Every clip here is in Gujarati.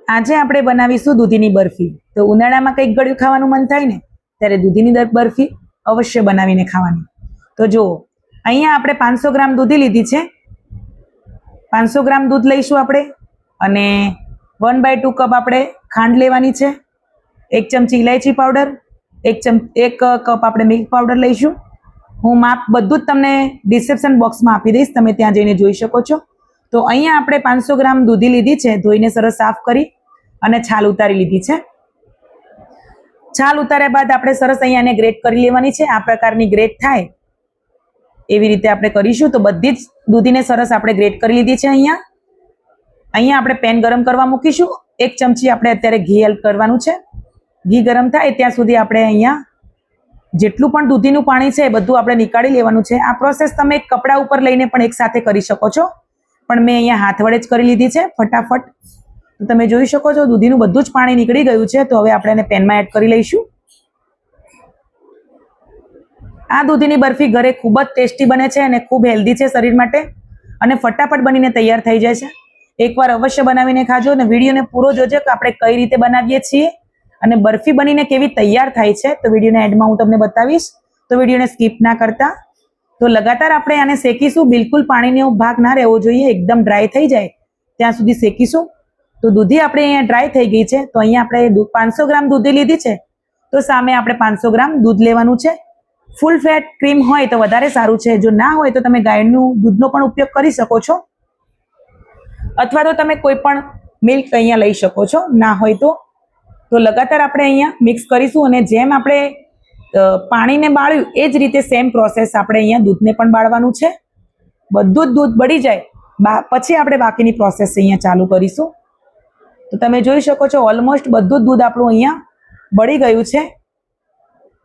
આજે આપણે બનાવીશું દૂધીની બરફી। તો ઉનાળામાં કંઈક ગળ્યું ખાવાનું મન થાય ને ત્યારે દૂધીની બરફી અવશ્ય બનાવીને ખાવાની। તો જો અહીંયા આપણે 500 ગ્રામ દૂધી લીધી છે। 500 ગ્રામ દૂધ લઈશું આપણે અને 1/2 કપ આપણે ખાંડ લેવાની છે। 1 ચમચી ઇલાયચી પાવડર, 1 કપ આપણે મિલ્ક પાવડર લઈશું। હું માપ બધું જ તમને ડિસ્ક્રિપ્શન બોક્સમાં આપી દઈશ, તમે ત્યાં જઈને જોઈ શકો છો। તો અહીંયા આપણે 500 ગ્રામ દૂધી લીધી છે, ધોઈને સરસ સાફ કરી અને છાલ ઉતારી લીધી છે। છાલ ઉતાર્યા બાદ આપણે સરસ અહીંયા ગ્રેટ કરી લેવાની છે। આ પ્રકારની ગ્રેટ થાય એવી રીતે આપણે કરીશું। તો બધી જ દૂધીને સરસ આપણે ગ્રેટ કરી લીધી છે। અહીંયા આપણે પેન ગરમ કરવા મૂકીશું। 1 ચમચી આપણે અત્યારે ઘી એડ કરવાનું છે। ઘી ગરમ થાય ત્યાં સુધી આપણે અહીંયા જેટલું પણ દૂધીનું પાણી છે એ બધું આપણે નીકાળી લેવાનું છે। આ પ્રોસેસ તમે એક કપડા ઉપર લઈને પણ એકસાથે કરી શકો છો, પણ મેં અહીંયા હાથ વડે જ કરી લીધી છે ફટાફટ। તો તમે જોઈ શકો છો દૂધીનું બધું જ પાણી નીકળી ગયું છે। તો હવે આપણે એને પેનમાં એડ કરી લઈશું। આ દૂધીની બરફી ઘરે ખૂબ જ ટેસ્ટી બને છે અને ખૂબ હેલ્ધી છે શરીર માટે અને ફટાફટ બનીને તૈયાર થઈ જાય છે। એકવાર અવશ્ય બનાવીને ખાજો અને વિડીયોને પૂરો જોજો કે આપણે કઈ રીતે બનાવીએ છીએ અને બરફી બનીને કેવી તૈયાર થાય છે। તો વિડીયોના એન્ડમાં હું તમને બતાવીશ, તો વિડીયોને સ્કીપ ના કરતા। તો લગાતાર આપણે આને શેકીશું, બિલકુલ પાણીનો ભાગ ના રહેવો જોઈએ, એકદમ ડ્રાય થઈ જાય ત્યાં સુધી શેકીશું। તો દૂધી આપણે અહીંયા ડ્રાય થઈ ગઈ છે। તો અહીંયા આપણે 500 ગ્રામ દૂધી લીધી છે, તો સામે આપણે 500 ગ્રામ દૂધ લેવાનું છે। ફૂલ ફેટ ક્રીમ હોય તો વધારે સારું છે, જો ના હોય તો તમે ગાયનું દૂધનો પણ ઉપયોગ કરી શકો છો, અથવા તો તમે કોઈ પણ મિલ્ક અહીંયા લઈ શકો છો, ના હોય તો લગાતાર આપણે અહીંયા મિક્સ કરીશું અને જેમ આપણે પાણીને બાળ્યું એ જ રીતે સેમ પ્રોસેસ આપણે અહીંયા દૂધને પણ બાળવાનું છે। બધું જ દૂધ બળી જાય પછી આપણે બાકીની પ્રોસેસ અહીંયા ચાલુ કરીશું। તો તમે જોઈ શકો છો ઓલમોસ્ટ બધું જ દૂધ આપણું અહીંયા બળી ગયું છે।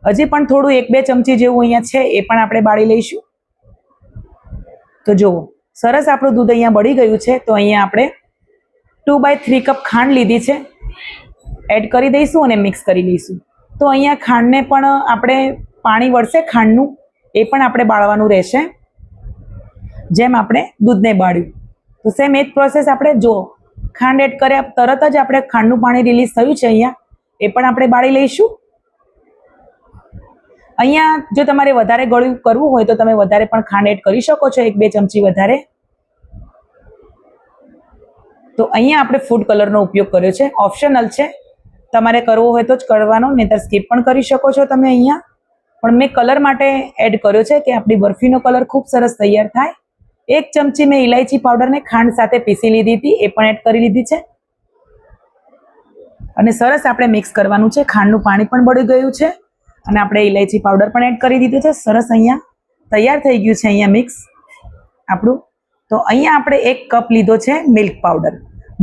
હજી પણ થોડું 1-2 ચમચી જેવું અહીંયા છે એ પણ આપણે બાળી લઈશું। તો જુઓ સરસ આપણું દૂધ અહીંયા બળી ગયું છે। તો અહીંયા આપણે 2/3 કપ ખાંડ લીધી છે, એડ કરી દઈશું અને મિક્સ કરી લઈશું। તો અહીંયા ખાંડને પણ આપણે પાણી વળશે ખાંડનું એ પણ આપણે બાળવાનું રહેશે, જેમ આપણે દૂધને બાળ્યું। તો સેમ એ જ પ્રોસેસ આપણે જો ખાંડ એડ કર્યા તરત જ આપણે ખાંડનું પાણી રિલીઝ થયું છે અહીંયા, એ પણ આપણે બાળી લઈશું। અહીંયા જો તમારે વધારે ગળ્યું કરવું હોય તો તમે વધારે પણ ખાંડ એડ કરી શકો છો, 1-2 ચમચી વધારે। તો અહીંયા આપણે ફૂડ કલરનો ઉપયોગ કર્યો છે, ઓપ્શનલ છે, તમારે કરવો હોય તો જ કરવાનો, નહીંતર સ્કીપ પણ કરી શકો છો તમે અહીંયા। પણ મેં કલર માટે એડ કર્યો છે કે આપણી બરફીનો કલર ખૂબ સરસ તૈયાર થાય। 1 ચમચી મેં ઇલાયચી પાવડરને ખાંડ સાથે પીસી લીધી હતી, એ પણ એડ કરી લીધી છે અને સરસ આપણે મિક્સ કરવાનું છે। ખાંડનું પાણી પણ બળી ગયું છે અને આપણે ઇલાયચી પાવડર પણ એડ કરી દીધું છે। સરસ અહીંયા તૈયાર થઈ ગયું છે અહીંયા મિક્સ આપણું। તો અહીંયા આપણે 1 કપ લીધો છે milk powder.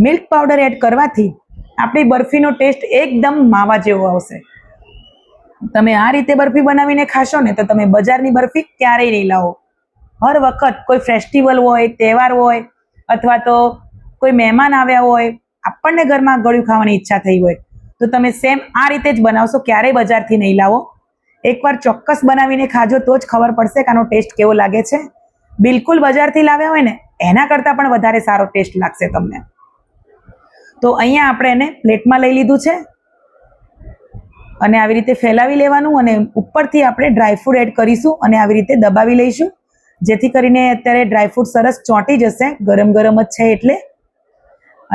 Milk powder add કરવાથી આપણી બરફીનો ટેસ્ટ એકદમ માવા જેવો આવશે। તમે આ રીતે બરફી બનાવીને ખાશો ને તો તમે બજારની બરફી ક્યારેય નહીં લાવો। હર વખત કોઈ ફેસ્ટિવલ હોય, તહેવાર હોય અથવા તો કોઈ મહેમાન આવ્યા હોય, આપણને ઘરમાં ગળ્યું ખાવાની ઈચ્છા થઈ હોય તો તમે સેમ આ રીતે જ બનાવશો, ક્યારેય બજારથી નહીં લાવો। એકવાર ચોક્કસ બનાવીને ખાજો તો જ ખબર પડશે કે આનો ટેસ્ટ કેવો લાગે છે। બિલકુલ બજારથી લાવ્યા હોય ને એના કરતાં પણ વધારે સારો ટેસ્ટ લાગશે તમને। તો અહીંયા આપણે એને પ્લેટમાં લઈ લીધું છે અને આવી રીતે ફેલાવી લેવાનું અને ઉપરથી આપણે ડ્રાયફ્રૂટ એડ કરીશું અને આવી રીતે દબાવી લઈશું, જેથી કરીને અત્યારે ડ્રાયફ્રૂટ સરસ ચોંટી જશે, ગરમ ગરમ જ છે એટલે।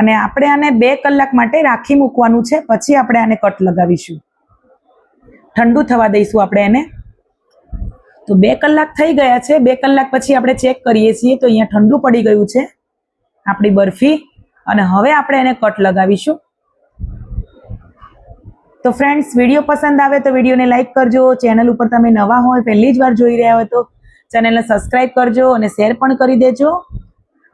અને આપણે આને 2 કલાક માટે રાખી મૂકવાનું છે, પછી આપણે આને કટ લગાવીશું, ઠંડુ થવા દઈશું આપણે એને। તો 2 કલાક થઈ ગયા છે। 2 કલાક પછી આપણે ચેક કરીએ છીએ તો અહીંયા ઠંડુ પડી ગયું છે આપણી બરફી અને હવે આપણે એને કટ લગાવીશું। તો ફ્રેન્ડ્સ, વિડીયો પસંદ આવે તો વિડીયોને લાઈક કરજો, ચેનલ ઉપર તમે નવા હોય, પહેલી જ વાર જોઈ રહ્યા હોય તો ચેનલને સબસ્ક્રાઈબ કરજો અને શેર પણ કરી દેજો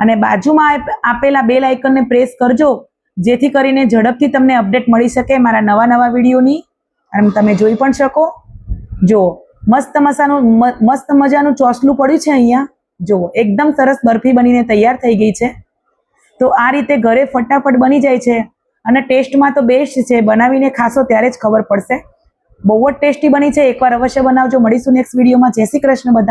અને બાજુમાં આપેલા બેલ આઇકનને પ્રેસ કરજો, જેથી કરીને ઝડપથી તમને અપડેટ મળી શકે મારા નવા વિડીયોની અને તમે જોઈ પણ શકો। જુઓ મસ્ત મજાનું ચોસલું પડ્યું છે અહીંયા, જુઓ એકદમ સરસ બરફી બનીને તૈયાર થઈ ગઈ છે। તો આ રીતે ઘરે ફટાફટ બની જાય છે અને ટેસ્ટમાં તો બેસ્ટ છે, બનાવીને ખાશો ત્યારે જ ખબર પડશે। બહુ જ ટેસ્ટી બની છે, એકવાર અવશ્ય બનાવજો। મળીશું નેક્સ્ટ વિડીયોમાં। જય શ્રી કૃષ્ણ બધા।